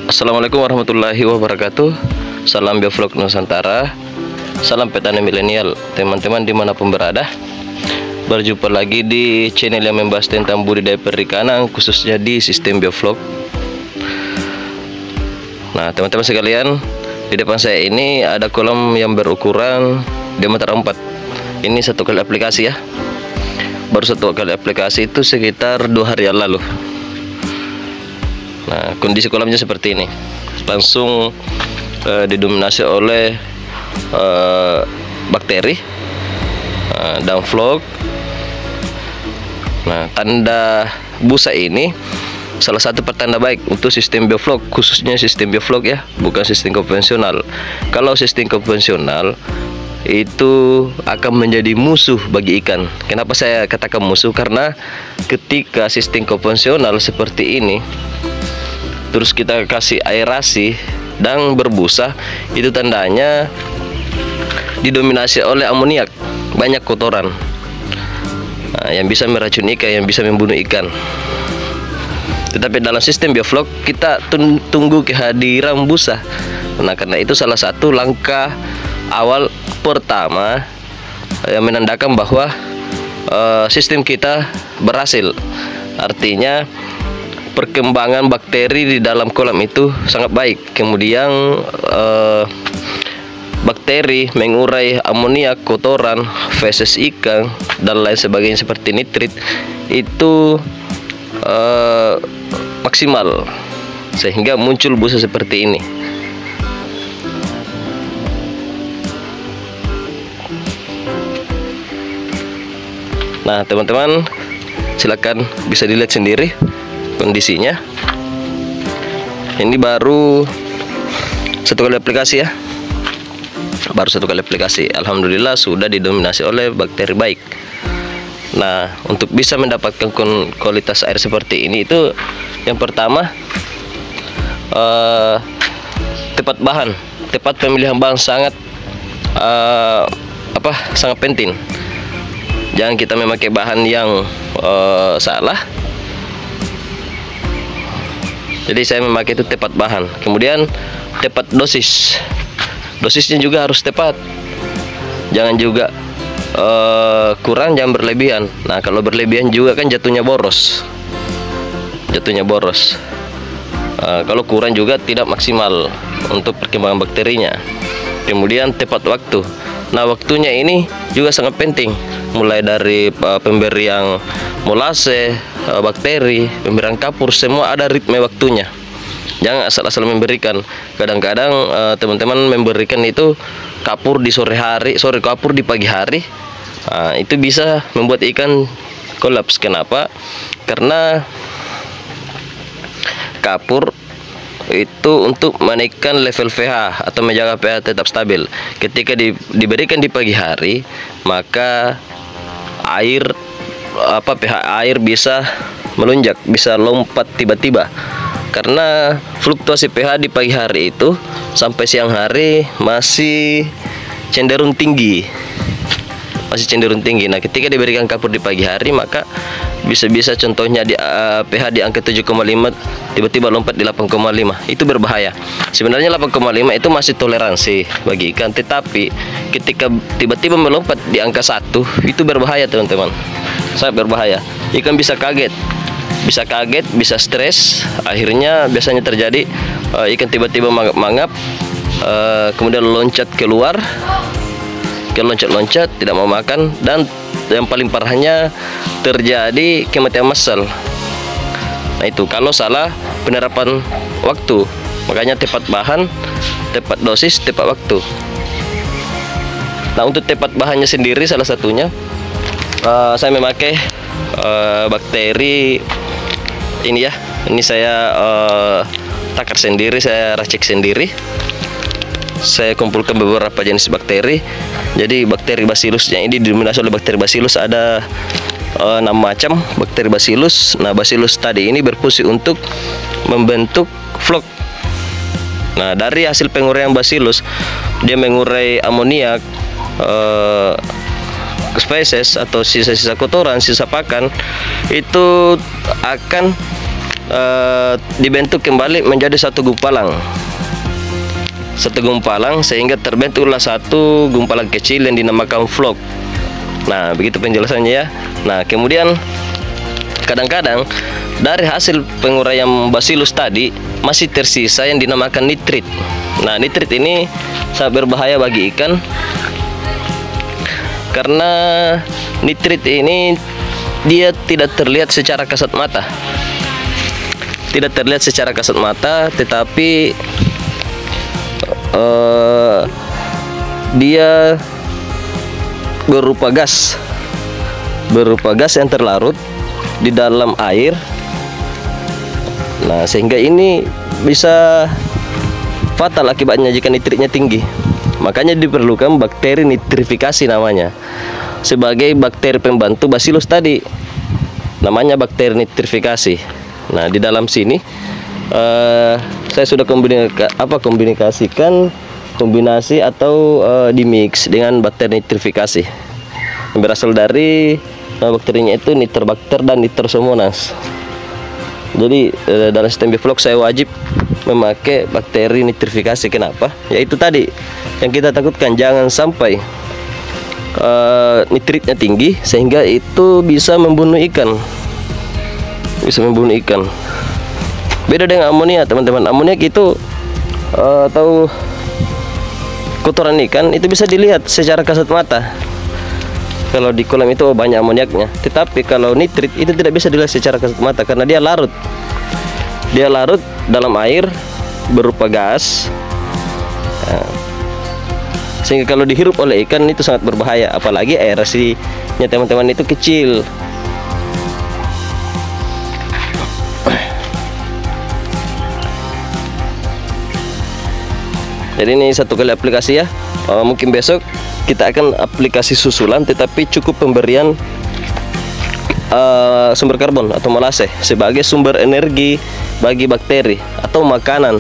Assalamualaikum warahmatullahi wabarakatuh. Salam Biovlog Nusantara. Salam petani milenial, teman-teman dimanapun berada. Berjumpa lagi di channel yang membahas tentang budidaya perikanan, khususnya di sistem biovlog. Nah, teman-teman sekalian, di depan saya ini ada kolam yang berukuran diameter 4. Ini satu kali aplikasi ya. Baru satu kali aplikasi itu sekitar 2 hari yang lalu. Nah, kondisi kolamnya seperti ini. Langsung didominasi oleh bakteri dan vlog. Nah, tanda busa ini salah satu pertanda baik untuk sistem biovlog, khususnya sistem biovlog ya, bukan sistem konvensional. Kalau sistem konvensional itu akan menjadi musuh bagi ikan. Kenapa saya katakan musuh? Karena ketika sistem konvensional seperti ini, terus kita kasih aerasi dan berbusa, itu tandanya didominasi oleh amoniak, banyak kotoran yang bisa meracuni ikan, yang bisa membunuh ikan. Tetapi dalam sistem biovlog kita tunggu kehadiran busa. Nah, karena itu salah satu langkah awal pertama yang menandakan bahwa sistem kita berhasil. Artinya perkembangan bakteri di dalam kolam itu sangat baik. Kemudian bakteri mengurai amoniak, kotoran, feses ikan dan lain sebagainya seperti nitrit itu maksimal, sehingga muncul busa seperti ini. Nah, teman-teman silakan bisa dilihat sendiri kondisinya. Ini baru satu kali aplikasi ya, baru satu kali aplikasi. Alhamdulillah sudah didominasi oleh bakteri baik. Nah, untuk bisa mendapatkan kualitas air seperti ini itu yang pertama tepat bahan, tepat pemilihan bahan sangat sangat penting. Jangan kita memakai bahan yang salah. Jadi saya memakai itu tepat bahan. Kemudian tepat dosis. Dosisnya juga harus tepat. Jangan juga kurang, jangan berlebihan. Nah, kalau berlebihan juga kan jatuhnya boros. Jatuhnya boros. Kalau kurang juga tidak maksimal untuk perkembangan bakterinya. Kemudian tepat waktu. Nah, waktunya ini juga sangat penting. Mulai dari pemberian molase, bakteri, pemberian kapur, semua ada ritme waktunya. Jangan asal-asal memberikan. Kadang-kadang teman-teman memberikan itu kapur di sore hari, kapur di pagi hari. Itu bisa membuat ikan kolaps. Kenapa? Karena kapur itu untuk menaikkan level pH atau menjaga pH tetap stabil. Ketika diberikan di pagi hari, maka pH air bisa melonjak, bisa lompat tiba-tiba. Karena fluktuasi pH di pagi hari itu sampai siang hari masih cenderung tinggi. Nah, ketika diberikan kapur di pagi hari, maka bisa-bisa contohnya di pH di angka 7,5 tiba-tiba lompat di 8,5. Itu berbahaya. Sebenarnya 8,5 itu masih toleransi bagi ikan, tetapi ketika tiba-tiba melompat di angka 1 itu berbahaya, teman-teman. Sangat berbahaya. Ikan bisa kaget, bisa stres. Akhirnya biasanya terjadi ikan tiba-tiba mangap-mangap, kemudian loncat keluar, loncat-loncat, tidak mau makan, dan yang paling parahnya terjadi kematian massal. Nah, itu kalau salah penerapan waktu. Makanya tepat bahan, tepat dosis, tepat waktu. Nah, untuk tepat bahannya sendiri salah satunya saya memakai bakteri ini ya. Ini saya takar sendiri, saya racik sendiri. Saya kumpulkan beberapa jenis bakteri. Jadi bakteri Bacillusnya ini didominasi oleh bakteri Bacillus, ada 6 macam bakteri Bacillus. Nah, Bacillus tadi ini berfungsi untuk membentuk vlog. Nah, dari hasil penguraian Bacillus, dia mengurai amoniak, feses atau sisa-sisa kotoran, sisa pakan, itu akan dibentuk kembali menjadi satu gumpalan, sehingga terbentuklah satu gumpalan kecil yang dinamakan vlog. Nah, begitu penjelasannya ya. Nah, kemudian kadang-kadang dari hasil penguraian Bacillus tadi masih tersisa yang dinamakan nitrit. Nah, nitrit ini sangat berbahaya bagi ikan karena nitrit ini dia tidak terlihat secara kasat mata. Tetapi dia berupa gas yang terlarut di dalam air. Nah, sehingga ini bisa fatal akibatnya jika nitritnya tinggi. Makanya diperlukan bakteri nitrifikasi namanya, sebagai bakteri pembantu Bacillus tadi, namanya bakteri nitrifikasi. Nah, di dalam sini saya sudah kombinasi atau dimix dengan bakteri nitrifikasi yang berasal dari bakterinya itu Nitrobacter dan Nitrosomonas. Jadi dalam sistem Bifloc saya wajib memakai bakteri nitrifikasi. Kenapa? Yaitu tadi yang kita takutkan, jangan sampai nitritnya tinggi sehingga itu bisa membunuh ikan. Beda dengan amonia, teman-teman. Amoniak itu atau kotoran ikan itu bisa dilihat secara kasat mata. Kalau di kolam itu banyak amoniaknya. Tetapi kalau nitrit itu tidak bisa dilihat secara kasat mata karena dia larut dalam air berupa gas. Nah, sehingga kalau dihirup oleh ikan itu sangat berbahaya, apalagi aerasinya teman-teman itu kecil. Jadi ini satu kali aplikasi ya. Mungkin besok kita akan aplikasi susulan, tetapi cukup pemberian sumber karbon atau molase sebagai sumber energi bagi bakteri atau makanan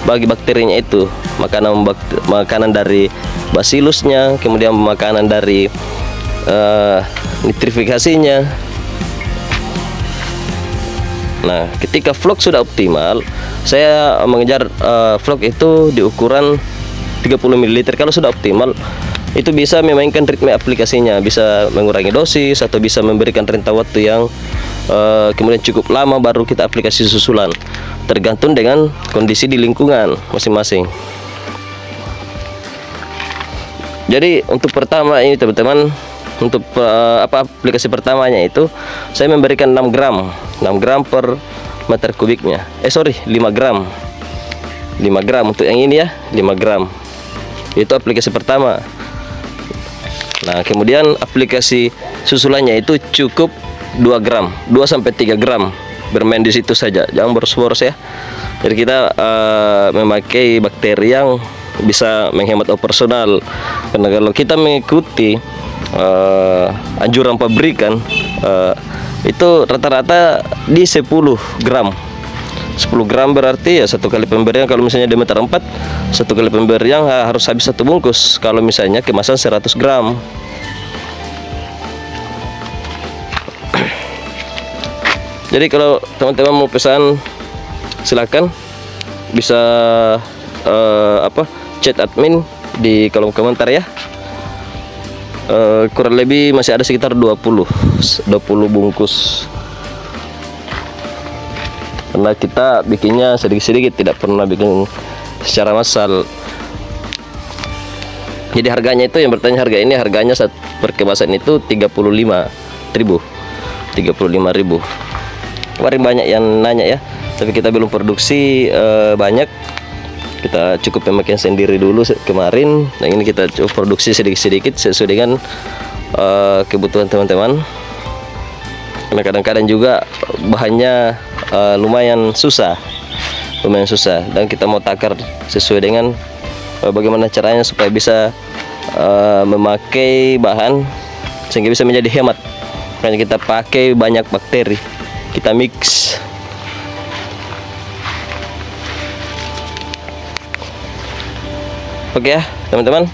bagi bakterinya itu. Makanan dari Bacillusnya, kemudian makanan dari nitrifikasinya. Nah, ketika vlog sudah optimal, saya mengejar vlog itu di ukuran 30 ml. Kalau sudah optimal, itu bisa memainkan ritme aplikasinya, bisa mengurangi dosis atau bisa memberikan rentang waktu yang kemudian cukup lama baru kita aplikasi susulan, tergantung dengan kondisi di lingkungan masing-masing. Jadi untuk pertama ini teman-teman, untuk aplikasi pertamanya itu saya memberikan 6 gram per meter kubiknya. 5 gram untuk yang ini ya, 5 gram. Itu aplikasi pertama. Nah, kemudian aplikasi susulannya itu cukup 2 sampai 3 gram. Bermain di situ saja, jangan boros-boros ya. Jadi kita memakai bakteri yang bisa menghemat operasional. Karena kalau kita mengikuti anjuran pabrikan, itu rata-rata di 10 gram. 10 gram berarti ya satu kali pemberian. Kalau misalnya diameter 4, satu kali pemberian harus habis 1 bungkus. Kalau misalnya kemasan 100 gram. Jadi kalau teman-teman mau pesan, silakan bisa chat admin di kolom komentar ya. Kurang lebih masih ada sekitar 20 bungkus. Karena kita bikinnya sedikit-sedikit, tidak pernah bikin secara massal. Jadi harganya itu, yang bertanya harga ini, harganya per kemasan itu 35.000. Kemarin banyak yang nanya ya, tapi kita belum produksi banyak. Kita cukup pemakaian sendiri dulu kemarin. Nah, ini kita coba produksi sedikit-sedikit sesuai dengan kebutuhan teman-teman. Karena kadang-kadang juga bahannya lumayan susah, dan kita mau takar sesuai dengan bagaimana caranya supaya bisa memakai bahan sehingga bisa menjadi hemat. Makanya kita pakai banyak bakteri, kita mix. Oke ya teman-teman,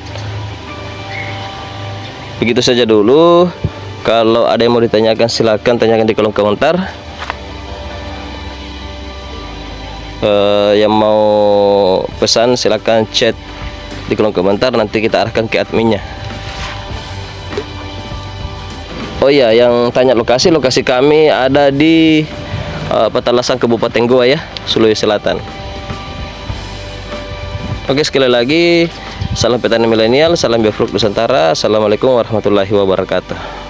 begitu saja dulu. Kalau ada yang mau ditanyakan, silakan tanyakan di kolom komentar. Yang mau pesan silahkan chat di kolom komentar, nanti kita arahkan ke adminnya. Oh iya, yang tanya lokasi kami ada di Petalasang, Kabupaten Goa ya, Sulawesi Selatan. Oke, sekali lagi salam petani milenial, salam bioflok Nusantara. Assalamualaikum warahmatullahi wabarakatuh.